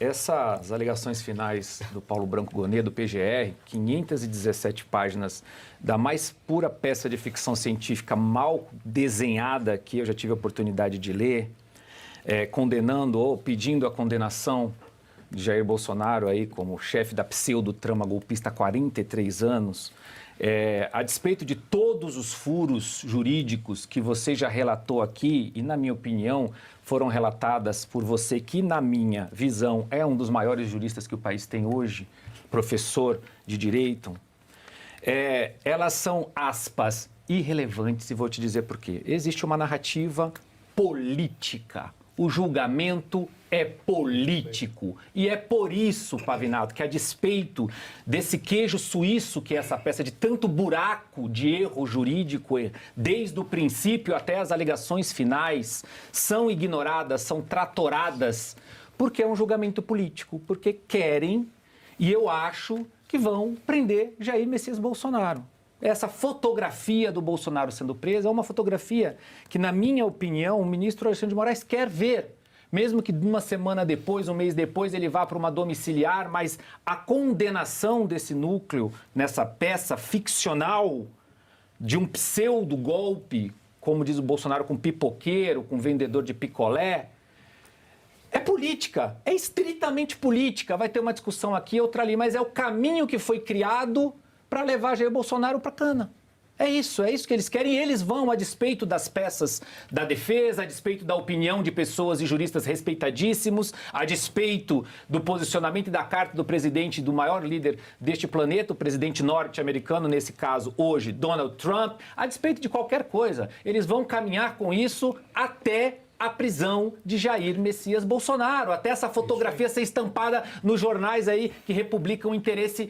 Essas alegações finais do Paulo Branco Gonet, do PGR, 517 páginas da mais pura peça de ficção científica mal desenhada que eu já tive a oportunidade de ler, condenando ou pedindo a condenação de Jair Bolsonaro aí como chefe da pseudo-trama golpista há 43 anos, a despeito de todos os furos jurídicos que você já relatou aqui e, na minha opinião, foram relatadas por você que, na minha visão, é um dos maiores juristas que o país tem hoje, professor de direito, elas são, aspas, irrelevantes e vou te dizer por quê. Existe uma narrativa política. O julgamento é político. E é por isso, Pavinato, que a despeito desse queijo suíço, que é essa peça de tanto buraco de erro jurídico, desde o princípio até as alegações finais, são ignoradas, são tratoradas, porque é um julgamento político, porque querem, e eu acho que vão prender Jair Messias Bolsonaro. Essa fotografia do Bolsonaro sendo preso é uma fotografia que, na minha opinião, o ministro Alexandre de Moraes quer ver. Mesmo que uma semana depois, um mês depois, ele vá para uma domiciliar, mas a condenação desse núcleo, nessa peça ficcional de um pseudo-golpe, como diz o Bolsonaro, com pipoqueiro, com vendedor de picolé, é política, é estritamente política. Vai ter uma discussão aqui, outra ali, mas é o caminho que foi criado para levar Jair Bolsonaro para a cana. É isso que eles querem e eles vão a despeito das peças da defesa, a despeito da opinião de pessoas e juristas respeitadíssimos, a despeito do posicionamento e da carta do presidente, do maior líder deste planeta, o presidente norte-americano, nesse caso, hoje, Donald Trump, a despeito de qualquer coisa. Eles vão caminhar com isso até a prisão de Jair Messias Bolsonaro, até essa fotografia ser estampada nos jornais aí que republicam o interesse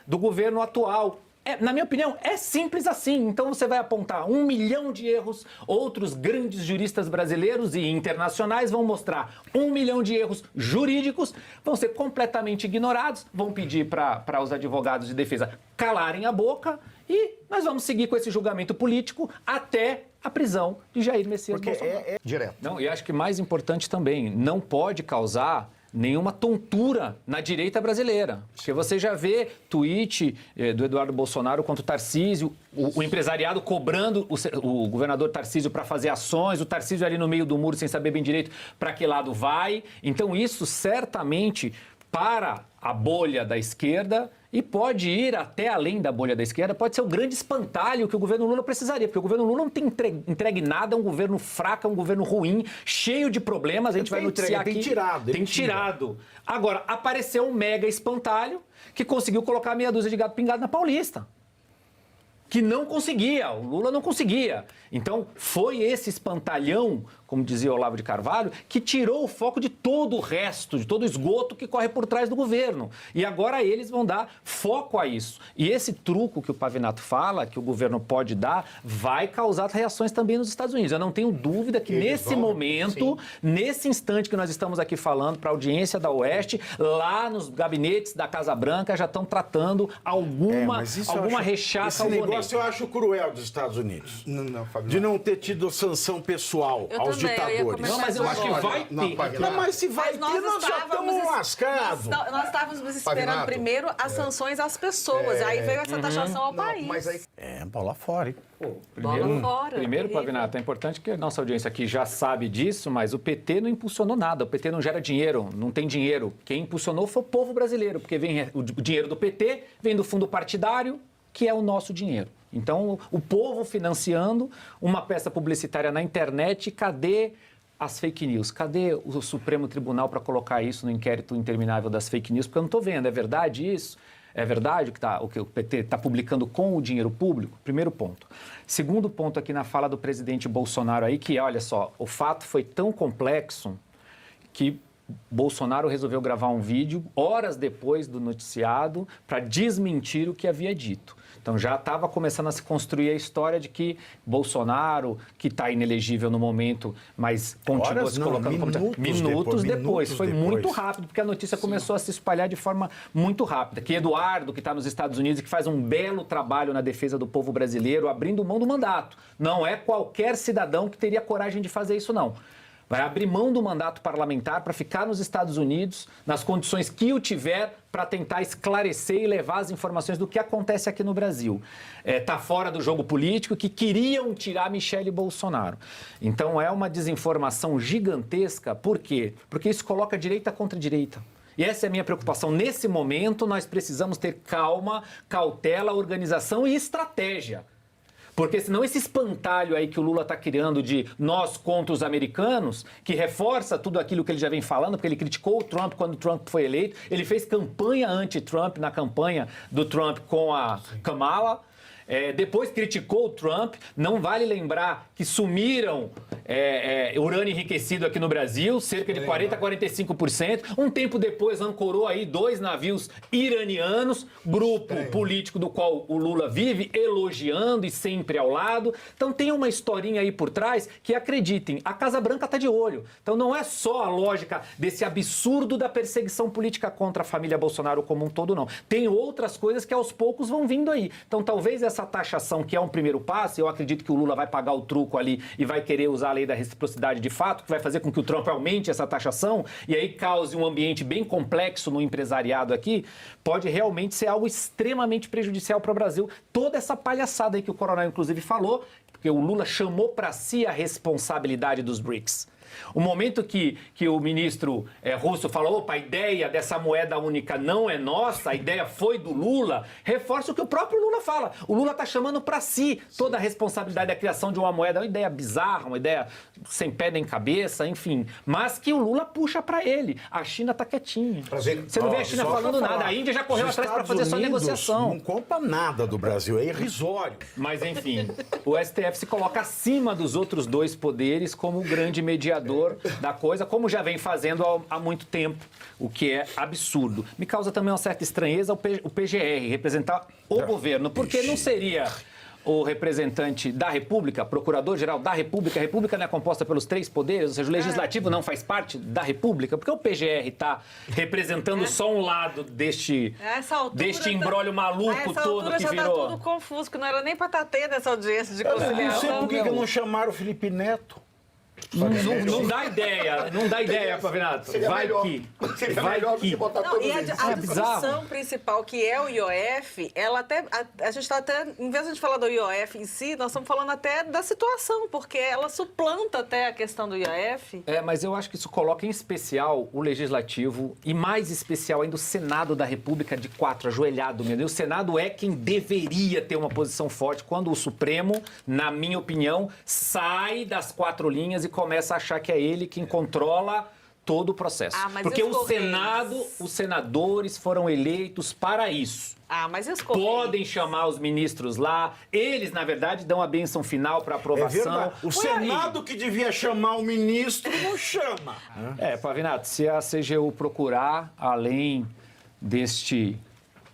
do governo atual. Na minha opinião, é simples assim. Então você vai apontar 1 milhão de erros, outros grandes juristas brasileiros e internacionais vão mostrar 1 milhão de erros jurídicos, vão ser completamente ignorados, vão pedir para os advogados de defesa calarem a boca e nós vamos seguir com esse julgamento político até a prisão de Jair Messias Bolsonaro. Direto. Não, e acho que mais importante também, não pode causar nenhuma tontura na direita brasileira. Porque você já vê tweet do Eduardo Bolsonaro contra o Tarcísio, o empresariado cobrando o governador Tarcísio para fazer ações, o Tarcísio ali no meio do muro sem saber bem direito para que lado vai. Então isso certamente para a bolha da esquerda e pode ir até além da bolha da esquerda, pode ser o grande espantalho que o governo Lula precisaria, porque o governo Lula não tem entregue nada, é um governo fraco, é um governo ruim, cheio de problemas, a gente vai noticiar aqui. Tem tirado. Agora, apareceu um mega espantalho que conseguiu colocar meia dúzia de gato pingado na Paulista. Que não conseguia, o Lula não conseguia. Então, foi esse espantalhão, como dizia Olavo de Carvalho, que tirou o foco de todo o resto, de todo o esgoto que corre por trás do governo. E agora eles vão dar foco a isso. E esse truco que o Pavinato fala, que o governo pode dar, vai causar reações também nos Estados Unidos. Eu não tenho dúvida que nesse momento, nesse instante que nós estamos aqui falando para a audiência da Oeste, lá nos gabinetes da Casa Branca já estão tratando alguma rechaça ao Gonet. Eu acho cruel dos Estados Unidos. De não ter tido sanção pessoal aos ditadores. Não, mas eu acho que vai ter. Mas se vai ter, nós já estamos lascados. Nós estávamos esperando primeiro as sanções às pessoas. Aí veio essa taxação ao país. Mas aí... bola fora, hein? Primeiro, Pavinato, é importante que a nossa audiência aqui já sabe disso, mas o PT não impulsionou nada, o PT não gera dinheiro, não tem dinheiro. Quem impulsionou foi o povo brasileiro, porque vem o dinheiro do PT, vem do fundo partidário, que é o nosso dinheiro. Então, o povo financiando uma peça publicitária na internet, cadê as fake news? Cadê o Supremo Tribunal para colocar isso no inquérito interminável das fake news? Porque eu não estou vendo, é verdade isso? É verdade o que o PT está publicando com o dinheiro público? Primeiro ponto. Segundo ponto aqui na fala do presidente Bolsonaro aí, que olha só, o fato foi tão complexo que Bolsonaro resolveu gravar um vídeo horas depois do noticiado para desmentir o que havia dito. Então já estava começando a se construir a história de que Bolsonaro, que está inelegível no momento, mas continua se colocando como... Minutos depois. Foi muito rápido, porque a notícia começou a se espalhar de forma muito rápida. Que Eduardo, que está nos Estados Unidos e que faz um belo trabalho na defesa do povo brasileiro, abrindo mão do mandato. Não é qualquer cidadão que teria coragem de fazer isso, não. Vai abrir mão do mandato parlamentar para ficar nos Estados Unidos, nas condições que o tiver, para tentar esclarecer e levar as informações do que acontece aqui no Brasil. Está fora do jogo político, que queriam tirar Michele Bolsonaro. Então é uma desinformação gigantesca. Por quê? Porque isso coloca direita contra direita. E essa é a minha preocupação. Nesse momento, nós precisamos ter calma, cautela, organização e estratégia. Porque senão esse espantalho aí que o Lula está criando de nós contra os americanos, que reforça tudo aquilo que ele já vem falando, porque ele criticou o Trump quando o Trump foi eleito, ele fez campanha anti-Trump na campanha do Trump com a Kamala, depois criticou o Trump. Não vale lembrar que sumiram urânio enriquecido aqui no Brasil, cerca de 40% a 45%. Um tempo depois ancorou aí 2 navios iranianos, grupo político do qual o Lula vive elogiando e sempre ao lado. Então tem uma historinha aí por trás que, acreditem, a Casa Branca está de olho. Então não é só a lógica desse absurdo da perseguição política contra a família Bolsonaro como um todo, não. Tem outras coisas que aos poucos vão vindo aí. Então talvez essa taxação, que é um primeiro passo, eu acredito que o Lula vai pagar o truco ali e vai querer usar a lei da reciprocidade de fato, que vai fazer com que o Trump aumente essa taxação e aí cause um ambiente bem complexo no empresariado aqui, pode realmente ser algo extremamente prejudicial para o Brasil. Toda essa palhaçada aí que o coronel inclusive falou, porque o Lula chamou para si a responsabilidade dos BRICS. O momento que o ministro russo falou, opa, a ideia dessa moeda única não é nossa, a ideia foi do Lula, reforça o que o próprio Lula fala. O Lula está chamando para si toda a responsabilidade da criação de uma moeda, uma ideia bizarra, uma ideia sem pé nem cabeça, enfim, mas que o Lula puxa para ele. A China está quietinha. Você não vê a China falando nada, a Índia já correu atrás para fazer sua negociação. Não compra nada do Brasil, é irrisório. Mas, enfim, o STF se coloca acima dos outros 2 poderes como o grande mediador da coisa, como já vem fazendo há muito tempo, o que é absurdo. Me causa também uma certa estranheza o PGR representar o governo, porque não seria o representante da República, procurador-geral da República. A República não é composta pelos 3 poderes, ou seja, o Legislativo não faz parte da República, porque o PGR está representando só um lado deste imbróglio maluco todo que virou. Já tá tudo confuso, que não era nem para estar tendo essa audiência de conciliação. Eu não sei por que não chamaram o Felipe Neto. Não dá ideia, Pavinato. Vai que. A discussão principal, que é o IOF, ela até. A gente está até. Em vez de falar do IOF em si, nós estamos falando até da situação, porque ela suplanta até a questão do IOF. Mas eu acho que isso coloca em especial o Legislativo e mais especial ainda o Senado da República de 4, ajoelhado mesmo. E o Senado é quem deveria ter uma posição forte quando o Supremo, na minha opinião, sai das 4 linhas e começa a achar que é ele quem controla todo o processo. Porque os senadores foram eleitos para isso. Mas podem chamar os ministros lá, eles, na verdade, dão a bênção final para aprovação. O Senado que devia chamar o ministro não chama. Pavinato, se a CGU procurar, além deste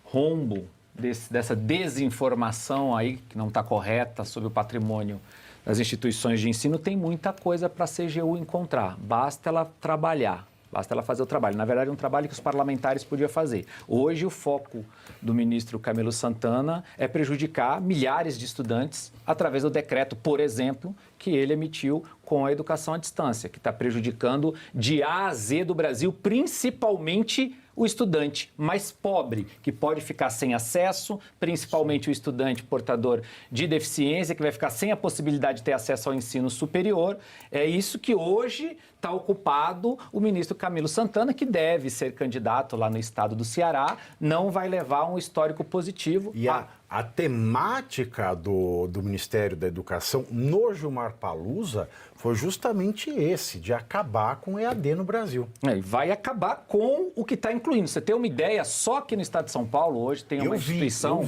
rombo, dessa desinformação aí, que não está correta sobre o patrimônio das instituições de ensino, tem muita coisa para a CGU encontrar. Basta ela trabalhar, basta ela fazer o trabalho. Na verdade, é um trabalho que os parlamentares podiam fazer. Hoje, o foco do ministro Camilo Santana é prejudicar milhares de estudantes através do decreto, por exemplo, que ele emitiu com a educação à distância, que está prejudicando de A a Z do Brasil, principalmente o estudante mais pobre, que pode ficar sem acesso, principalmente o estudante portador de deficiência, que vai ficar sem a possibilidade de ter acesso ao ensino superior. É isso que hoje está ocupado o ministro Camilo Santana, que deve ser candidato lá no estado do Ceará, não vai levar um histórico positivo. E a temática do Ministério da Educação no Gilmar Palusa foi justamente esse, de acabar com o EAD no Brasil. Vai acabar com o que está incluindo. Você tem uma ideia, só que no estado de São Paulo hoje tem uma instituição...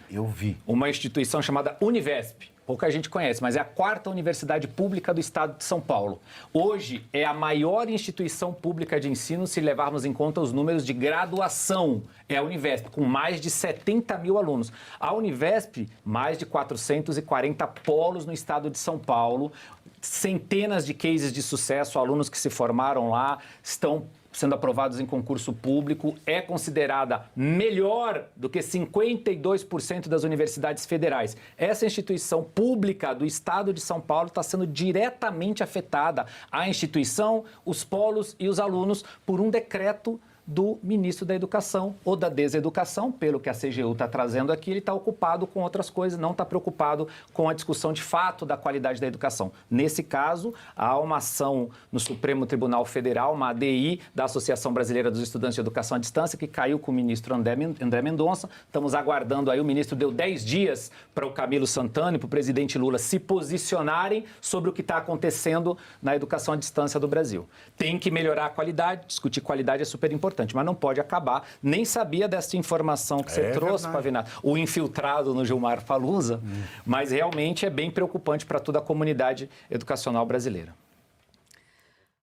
Eu vi. Uma instituição chamada Univesp. Pouca gente conhece, mas é a 4ª universidade pública do estado de São Paulo. Hoje é a maior instituição pública de ensino, se levarmos em conta os números de graduação. É a Univesp, com mais de 70 mil alunos. A Univesp, mais de 440 polos no estado de São Paulo, centenas de cases de sucesso, alunos que se formaram lá, estão sendo aprovados em concurso público, é considerada melhor do que 52% das universidades federais. Essa instituição pública do Estado de São Paulo está sendo diretamente afetada, a instituição, os polos e os alunos, por um decreto do ministro da Educação ou da Deseducação, pelo que a CGU está trazendo aqui, ele está ocupado com outras coisas, não está preocupado com a discussão de fato da qualidade da educação. Nesse caso, há uma ação no Supremo Tribunal Federal, uma ADI da Associação Brasileira dos Estudantes de Educação à Distância, que caiu com o ministro André Mendonça. Estamos aguardando aí, o ministro deu 10 dias para o Camilo Santana e para o presidente Lula se posicionarem sobre o que está acontecendo na educação à distância do Brasil. Tem que melhorar a qualidade, discutir qualidade é super importante, mas não pode acabar. Nem sabia dessa informação que você trouxe, Pavinato, o infiltrado no Gilmar Palusa, mas realmente é bem preocupante para toda a comunidade educacional brasileira.